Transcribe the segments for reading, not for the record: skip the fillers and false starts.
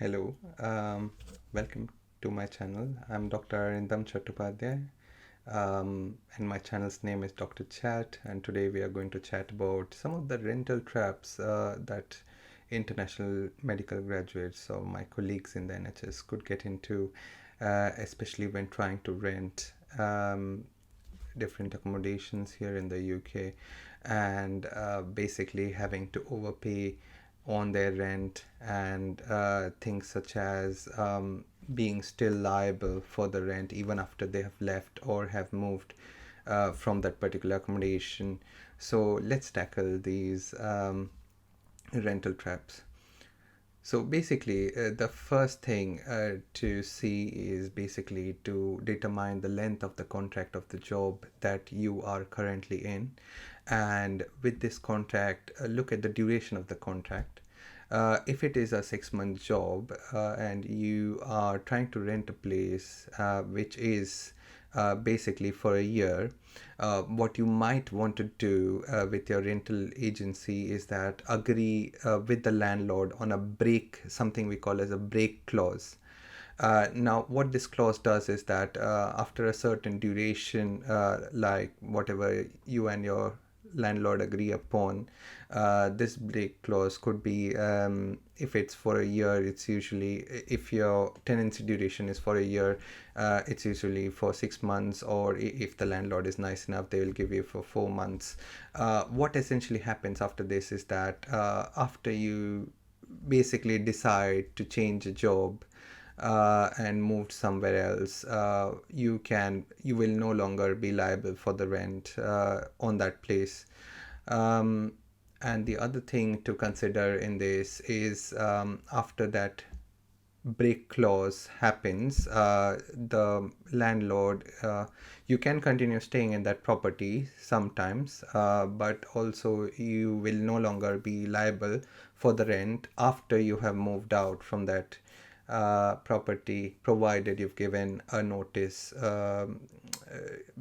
Hello, welcome to my channel. I'm Dr. Arindam Chattopadhyay, and my channel's name is Dr. Chat. And today we are going to chat about some of the rental traps that international medical graduates or my colleagues in the NHS could get into, especially when trying to rent different accommodations here in the UK, and basically having to overpay on their rent, and things such as being still liable for the rent even after they have left or have moved from that particular accommodation. So let's tackle these rental traps. So basically, the first thing to see is basically to determine the length of the contract of the job that you are currently in. And with this contract, look at the duration of the contract. If it is a 6 month job and you are trying to rent a place which is basically for a year, what you might want to do with your rental agency is that agree with the landlord on a break, something we call as a break clause. Now, what this clause does is that after a certain duration, like whatever you and your landlord agree upon, this break clause could be, if it's for a year, it's usually, if your tenancy duration is for a year, it's usually for 6 months, or if the landlord is nice enough, they will give you for 4 months. What essentially happens after this is that after you basically decide to change a job and moved somewhere else, you will no longer be liable for the rent on that place. Um, and the other thing to consider in this is, after that break clause happens, the landlord, you can continue staying in that property sometimes, but also you will no longer be liable for the rent after you have moved out from that property, provided you've given a notice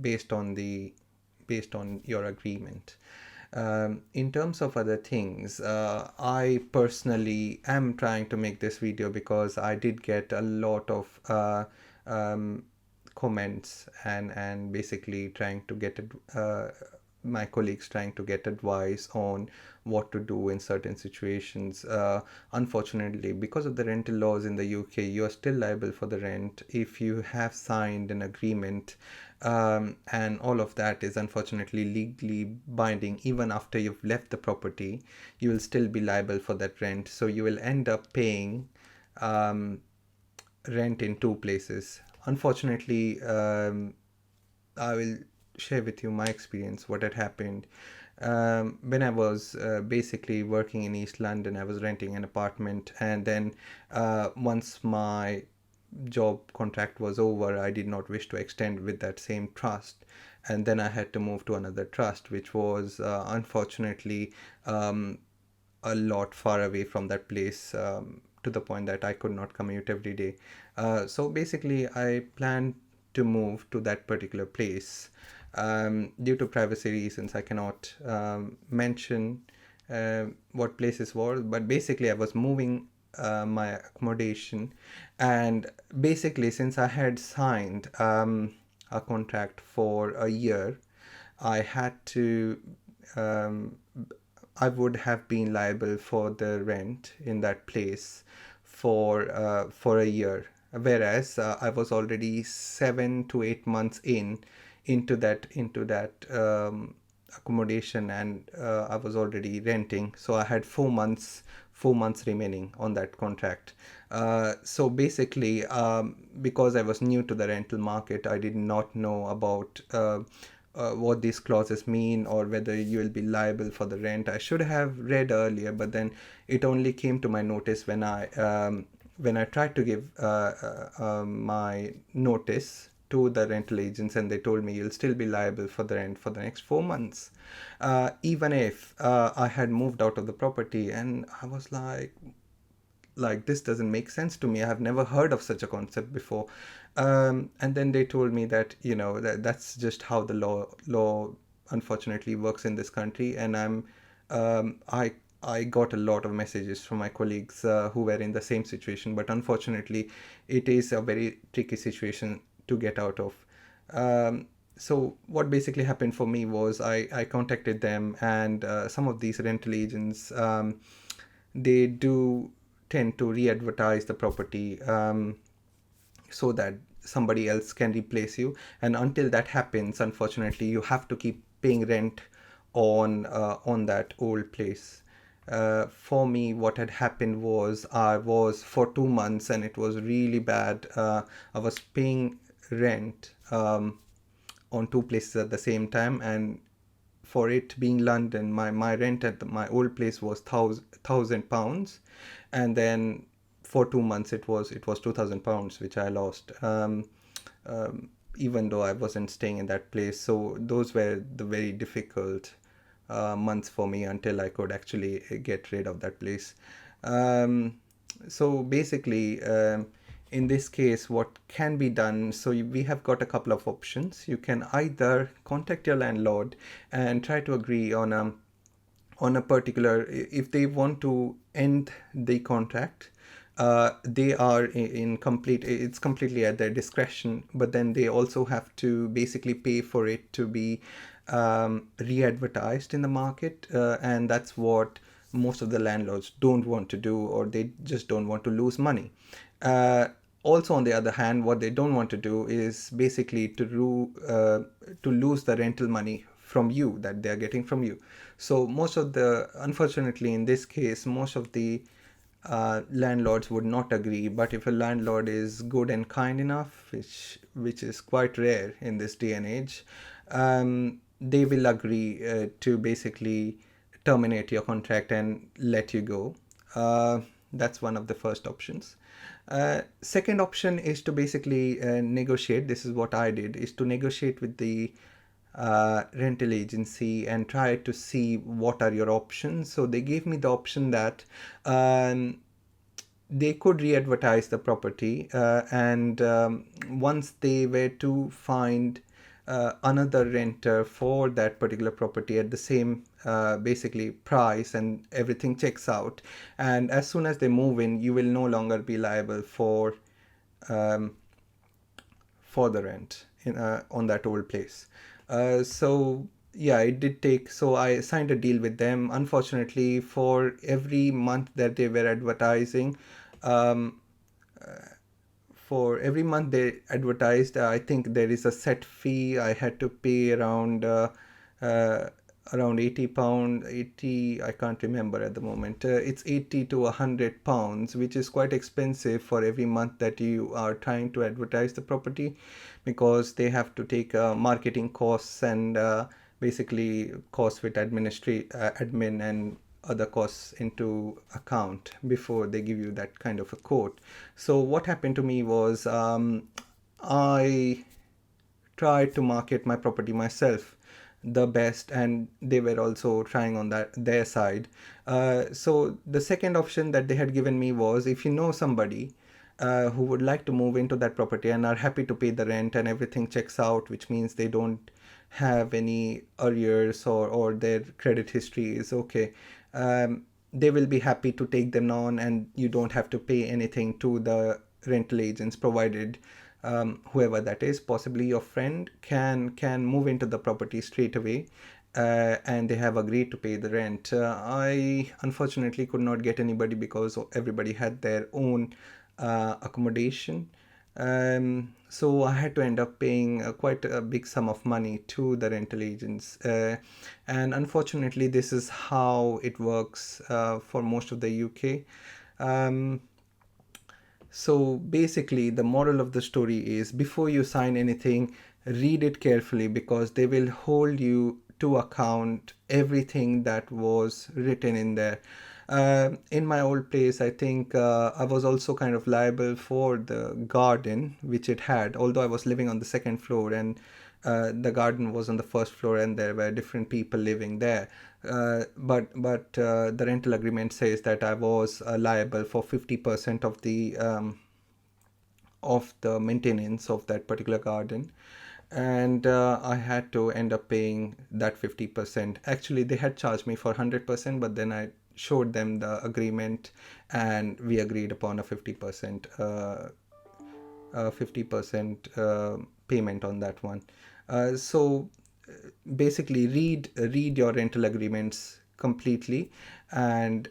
based on the based on your agreement. In terms of other things, I personally am trying to make this video because I did get a lot of um, comments, and basically trying to get my colleagues trying to get advice on what to do in certain situations. Unfortunately, because of the rental laws in the UK, you are still liable for the rent if you have signed an agreement, and all of that is unfortunately legally binding. Even after you've left the property, you will still be liable for that rent. So you will end up paying um, rent in two places. Unfortunately, I will share with you my experience, what had happened. When I was basically working in East London, I was renting an apartment, and then once my job contract was over, I did not wish to extend with that same trust. And then I had to move to another trust, which was unfortunately a lot far away from that place, to the point that I could not commute every day. So basically, I planned to move to that particular place. Due to privacy reasons, I cannot mention what places were, but basically, I was moving my accommodation, and basically, since I had signed a contract for a year, I had to um, I would have been liable for the rent in that place for a year, whereas I was already 7 to 8 months into that accommodation, and I was already renting, so I had 4 months remaining on that contract. So basically, because I was new to the rental market, I did not know about what these clauses mean, or whether you will be liable for the rent. I should have read earlier, but then it only came to my notice when I tried to give my notice to the rental agents, and they told me you'll still be liable for the rent for the next 4 months, even if I had moved out of the property. And I was like, this doesn't make sense to me. I have never heard of such a concept before. And then they told me that, that's just how the law unfortunately works in this country. And I I got a lot of messages from my colleagues who were in the same situation, but unfortunately, it is a very tricky situation to get out of. So what basically happened for me was I contacted them, and some of these rental agents, they do tend to re-advertise the property so that somebody else can replace you. And until that happens, unfortunately, you have to keep paying rent on that old place. For me, what had happened was I was for 2 months, and it was really bad. I was paying rent on two places at the same time, and for it being London, my rent at my old place was £1,000, and then for 2 months it was £2,000 which I lost. Even though I wasn't staying in that place, so those were the very difficult months for me until I could actually get rid of that place. So basically, in this case, what can be done, so we have got a couple of options. You can either contact your landlord and try to agree on a particular, if they want to end the contract, they are in complete, it's completely at their discretion, but then they also have to basically pay for it to be re-advertised in the market, and that's what most of the landlords don't want to do, or they just don't want to lose money. Also, on the other hand, what they don't want to do is basically to lose the rental money from you that they are getting from you. So unfortunately, in this case, most of the landlords would not agree. But if a landlord is good and kind enough, which is quite rare in this day and age, they will agree to basically terminate your contract and let you go. That's one of the first options. Second option is to basically negotiate. This is what I did: is to negotiate with the rental agency and try to see what are your options. So they gave me the option that they could re-advertise the property, and once they were to find another renter for that particular property at the same basically price, and everything checks out, and as soon as they move in, you will no longer be liable um, for the rent on that old place. So yeah, it did take. So I signed a deal with them. Unfortunately, for every month that they were advertising, um, for every month they advertised, I think there is a set fee I had to pay uh, around £80. 80, I can't remember at the moment. It's 80 to £100, which is quite expensive for every month that you are trying to advertise the property, because they have to take marketing costs and basically costs with admin and other costs into account before they give you that kind of a quote. So what happened to me was, I tried to market my property myself the best, and they were also trying on that their side. So the second option that they had given me was, if you know somebody who would like to move into that property and are happy to pay the rent and everything checks out, which means they don't have any arrears, or their credit history is okay, they will be happy to take them on, and you don't have to pay anything to the rental agents, provided whoever that is, possibly your friend, can move into the property straight away, and they have agreed to pay the rent. I unfortunately could not get anybody because everybody had their own accommodation. So I had to end up paying quite a big sum of money to the rental agents. And unfortunately, this is how it works for most of the UK. Um, so basically, the moral of the story is, before you sign anything, read it carefully, because they will hold you to account everything that was written in there. In my old place, I think I was also kind of liable for the garden which it had, although I was living on the second floor, and the garden was on the first floor, and there were different people living there. But the rental agreement says that I was liable for 50% of the maintenance of that particular garden, and I had to end up paying that 50%. Actually, they had charged me for 100%, but then I showed them the agreement, and we agreed upon a 50% payment on that one. So basically, read your rental agreements completely, and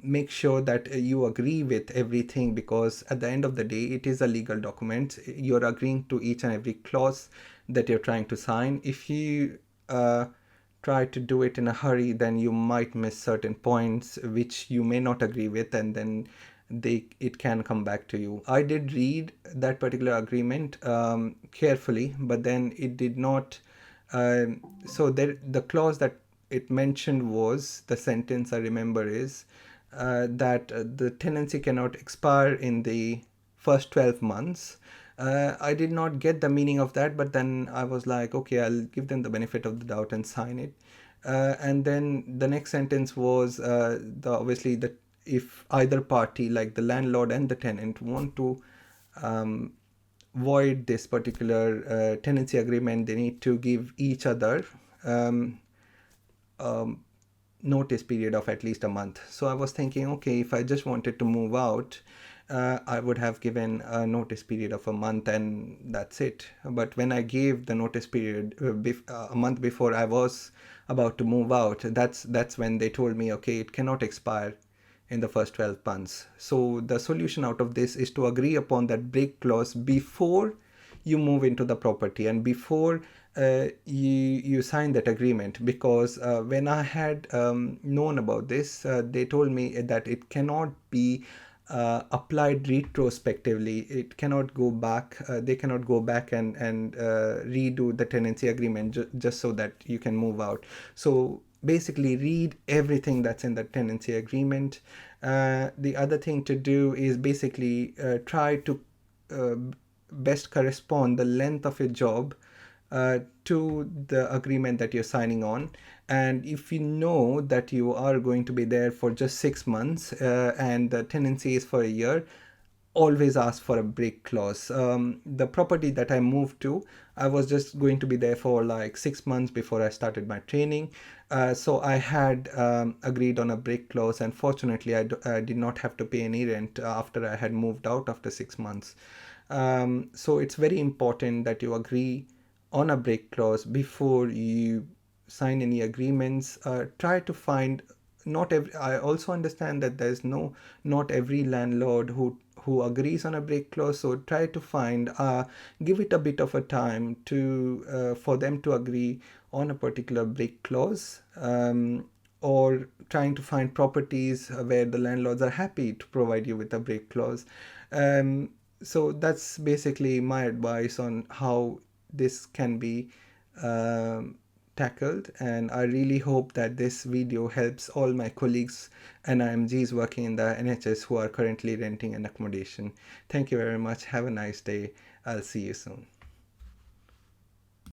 make sure that you agree with everything, because at the end of the day, it is a legal document. You're agreeing to each and every clause that you're trying to sign. If you try to do it in a hurry, then you might miss certain points which you may not agree with, and then it can come back to you. I did read that particular agreement carefully, but then it did not. So there, the clause that it mentioned was, the sentence I remember is that the tenancy cannot expire in the first 12 months. I did not get the meaning of that, but then I was like, okay, I'll give them the benefit of the doubt and sign it. And then the next sentence was, obviously, that if either party, like the landlord and the tenant, want to um, void this particular tenancy agreement, they need to give each other um, um, notice period of at least a month. So I was thinking, okay, if I just wanted to move out, I would have given a notice period of a month and that's it. But when I gave the notice period a month before I was about to move out, that's when they told me, okay, it cannot expire in the first 12 months. So the solution out of this is to agree upon that break clause before you move into the property and before you sign that agreement, because when I had known about this, they told me that it cannot be applied retrospectively. It cannot go back. They cannot go back and redo the tenancy agreement just so that you can move out. So basically, read everything that's in the tenancy agreement. The other thing to do is basically try to uh, best correspond the length of your job to the agreement that you're signing on. And if you know that you are going to be there for just 6 months and the tenancy is for a year, always ask for a break clause. The property that I moved to, I was just going to be there for like 6 months before I started my training. So I had agreed on a break clause, and fortunately, I did not have to pay any rent after I had moved out after 6 months. So it's very important that you agree on a break clause before you sign any agreements. Try to find, not every, I also understand that there's not every landlord who agrees on a break clause, so try to find, give it a bit of a time to for them to agree on a particular break clause, or trying to find properties where the landlords are happy to provide you with a break clause. So that's basically my advice on how this can be um, tackled, and I really hope that this video helps all my colleagues and IMGs working in the NHS who are currently renting an accommodation. Thank you very much. Have a nice day. I'll see you soon.